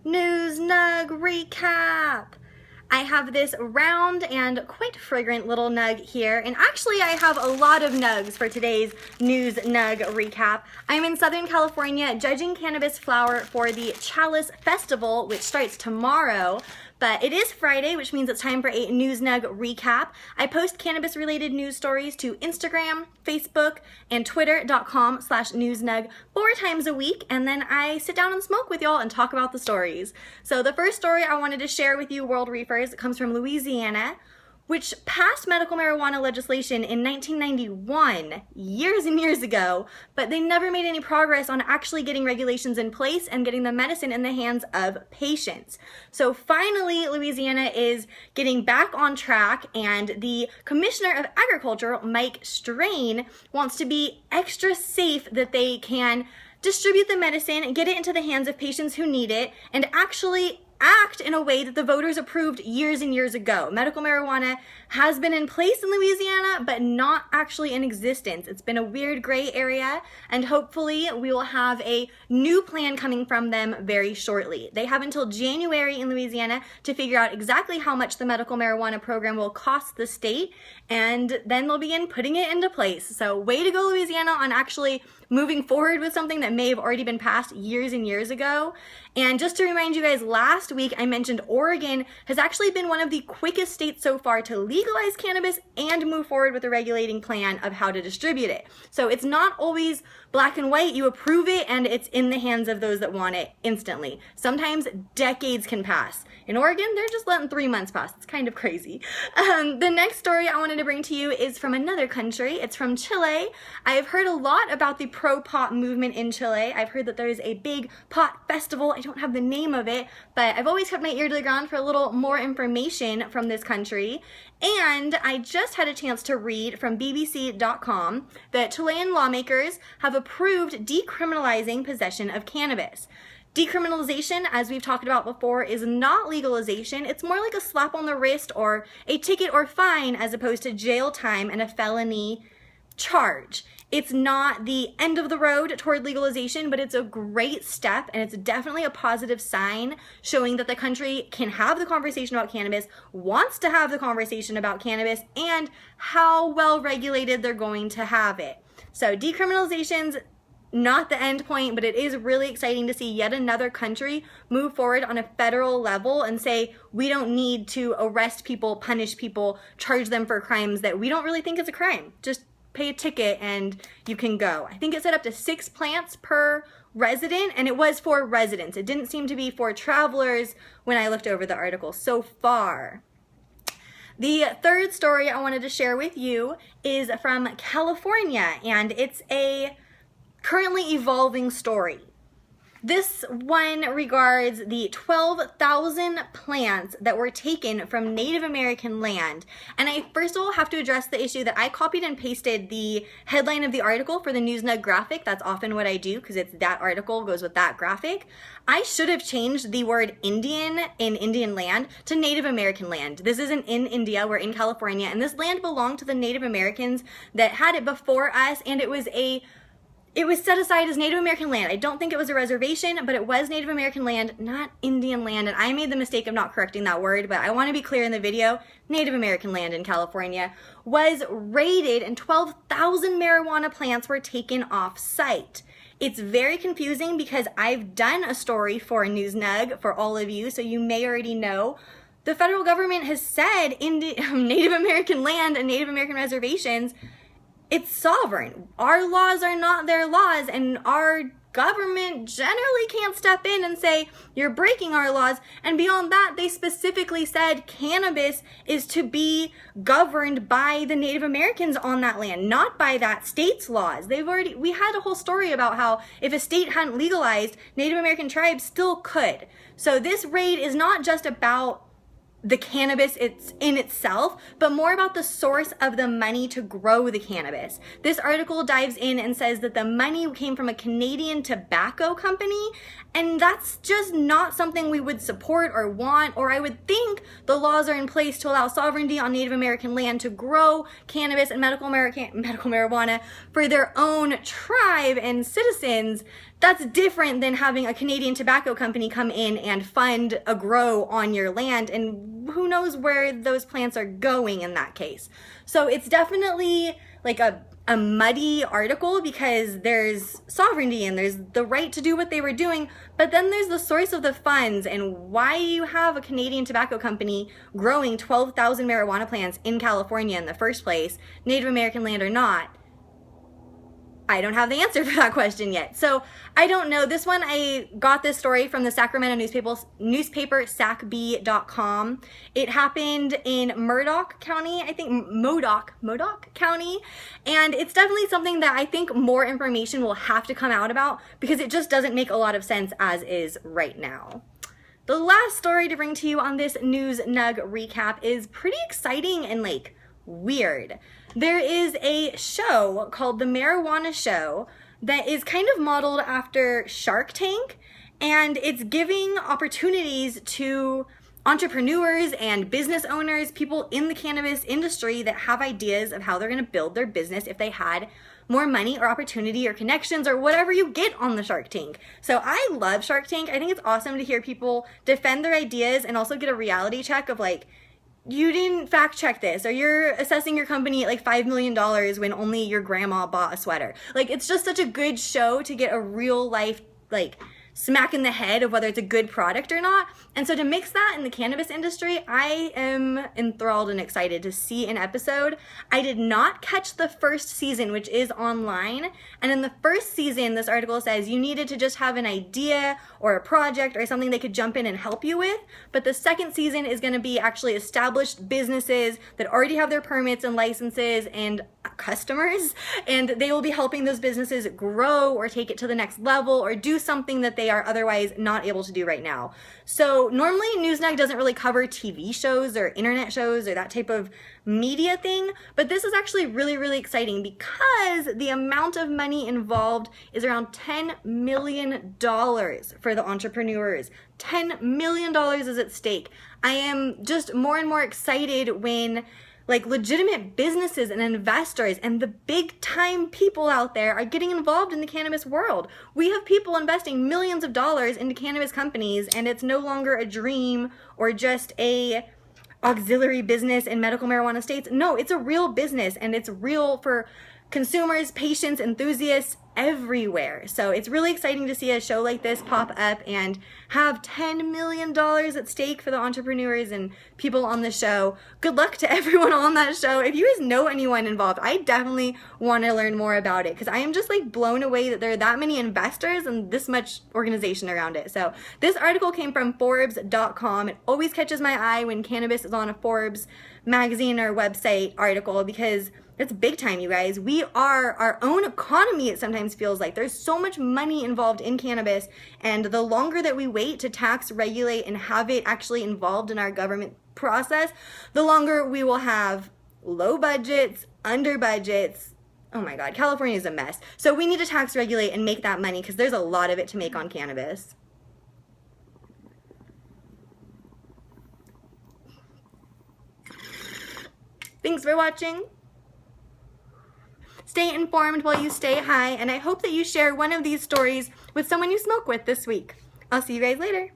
News Nug Recap. I have this round and quite fragrant little nug here, and actually I have a lot of nugs for today's News Nug Recap. I'm in Southern California judging cannabis flower for the Chalice Festival, which starts tomorrow. But it is Friday, which means it's time for a News Nug Recap. I post cannabis-related news stories to Instagram, Facebook, and Twitter.com/newsnug 4 times a week, and then I sit down and smoke with y'all and talk about the stories. So the first story I wanted to share with you, World Reefers, comes from Louisiana, which passed medical marijuana legislation in 1991, years and years ago, but they never made any progress on actually getting regulations in place and getting the medicine in the hands of patients. So finally, Louisiana is getting back on track, and the Commissioner of Agriculture, Mike Strain, wants to be extra safe that they can distribute the medicine, get it into the hands of patients who need it, and actually act in a way that the voters approved years and years ago. Medical marijuana has been in place in Louisiana, but not actually in existence. It's been a weird gray area, and hopefully we will have a new plan coming from them very shortly. They have until January in Louisiana to figure out exactly how much the medical marijuana program will cost the state, and then they'll begin putting it into place. So way to go, Louisiana, on actually moving forward with something that may have already been passed years and years ago. And just to remind you guys, last week I mentioned Oregon has actually been one of the quickest states so far to legalize cannabis and move forward with a regulating plan of how to distribute it. So it's not always black and white. You approve it and it's in the hands of those that want it instantly. Sometimes decades can pass. In Oregon, they're just letting 3 months pass. It's kind of crazy. The next story I wanted to bring to you is from another country. It's from Chile. I have heard a lot about the pro-pot movement in Chile. I've heard that there's a big pot festival. I don't have the name of it, but I've always kept my ear to the ground for a little more information from this country. And I just had a chance to read from BBC.com that Chilean lawmakers have approved decriminalizing possession of cannabis. Decriminalization, as we've talked about before, is not legalization. It's more like a slap on the wrist or a ticket or fine as opposed to jail time and a felony charge. It's not the end of the road toward legalization, but it's a great step, and it's definitely a positive sign showing that the country can have the conversation about cannabis, wants to have the conversation about cannabis, and how well regulated they're going to have it. So decriminalization's not the end point, but it is really exciting to see yet another country move forward on a federal level and say, we don't need to arrest people, punish people, charge them for crimes that we don't really think is a crime. Just pay a ticket and you can go. I think it said up to 6 plants per resident, and it was for residents. It didn't seem to be for travelers when I looked over the article so far. The third story I wanted to share with you is from California, and it's a currently evolving story. This one regards the 12,000 plants that were taken from Native American land. And I first of all have to address the issue that I copied and pasted the headline of the article for the News Nug graphic. That's often what I do because it's that article goes with that graphic. I should have changed the word Indian in Indian land to Native American land. This isn't in India, we're in California, and this land belonged to the Native Americans that had it before us, and it was set aside as Native American land. I don't think it was a reservation, but it was Native American land, not Indian land. And I made the mistake of not correcting that word, but I want to be clear in the video. Native American land in California was raided and 12,000 marijuana plants were taken off site. It's very confusing because I've done a story for a News Nug for all of you, so you may already know. The federal government has said Native American land and Native American reservations, it's sovereign. Our laws are not their laws, and our government generally can't step in and say, you're breaking our laws. And beyond that, they specifically said cannabis is to be governed by the Native Americans on that land, not by that state's laws. We had a whole story about how if a state hadn't legalized, Native American tribes still could. So this raid is not just about the cannabis it's in itself, but more about the source of the money to grow the cannabis. This article dives in and says that the money came from a Canadian tobacco company, and that's just not something we would support or want, or I would think the laws are in place to allow sovereignty on Native American land to grow cannabis and medical marijuana for their own tribe and citizens. that's different than having a Canadian tobacco company come in and fund a grow on your land, and who knows where those plants are going in that case. So it's definitely like a muddy article because there's sovereignty and there's the right to do what they were doing, but then there's the source of the funds and why you have a Canadian tobacco company growing 12,000 marijuana plants in California in the first place, Native American land or not. I don't have the answer for that question yet. So I don't know. This one, I got this story from the Sacramento newspaper sacb.com. It happened in Murdoch County, I think Modoc County. And it's definitely something that I think more information will have to come out about because it just doesn't make a lot of sense as is right now. The last story to bring to you on this News Nug recap is pretty exciting and like weird. There is a show called The Marijuana Show that is kind of modeled after Shark Tank, and it's giving opportunities to entrepreneurs and business owners, people in the cannabis industry that have ideas of how they're going to build their business if they had more money or opportunity or connections or whatever you get on the Shark Tank. So I love Shark Tank. I think it's awesome to hear people defend their ideas and also get a reality check of like, you didn't fact check this, or you're assessing your company at like $5 million when only your grandma bought a sweater. Like, it's just such a good show to get a real life, like, smack in the head of whether it's a good product or not. And so to mix that in the cannabis industry, I am enthralled and excited to see an episode. I did not catch the first season, which is online. And in the first season, this article says you needed to just have an idea or a project or something they could jump in and help you with. But the second season is going to be actually established businesses that already have their permits and licenses and customers, and they will be helping those businesses grow or take it to the next level or do something that they are otherwise not able to do right now. So normally Newsnag doesn't really cover TV shows or internet shows or that type of media thing, but this is actually really, really exciting because the amount of money involved is around $10 million for the entrepreneurs. $10 million is at stake. I am just more and more excited when like legitimate businesses and investors and the big time people out there are getting involved in the cannabis world. We have people investing millions of dollars into cannabis companies, and it's no longer a dream or just a auxiliary business in medical marijuana states. No, it's a real business, and it's real for consumers, patients, enthusiasts everywhere. So it's really exciting to see a show like this pop up and have $10 million at stake for the entrepreneurs and people on the show. Good luck to everyone on that show. If you guys know anyone involved, I definitely want to learn more about it because I am just like blown away that there are that many investors and this much organization around it. So this article came from Forbes.com. It always catches my eye when cannabis is on a Forbes magazine or website article because it's big time, you guys. We are our own economy, it sometimes feels like. There's so much money involved in cannabis, and the longer that we wait to tax, regulate, and have it actually involved in our government process, the longer we will have low budgets, under budgets. Oh my God, California is a mess. So we need to tax, regulate, and make that money because there's a lot of it to make on cannabis. Thanks for watching. Stay informed while you stay high, and I hope that you share one of these stories with someone you smoke with this week. I'll see you guys later.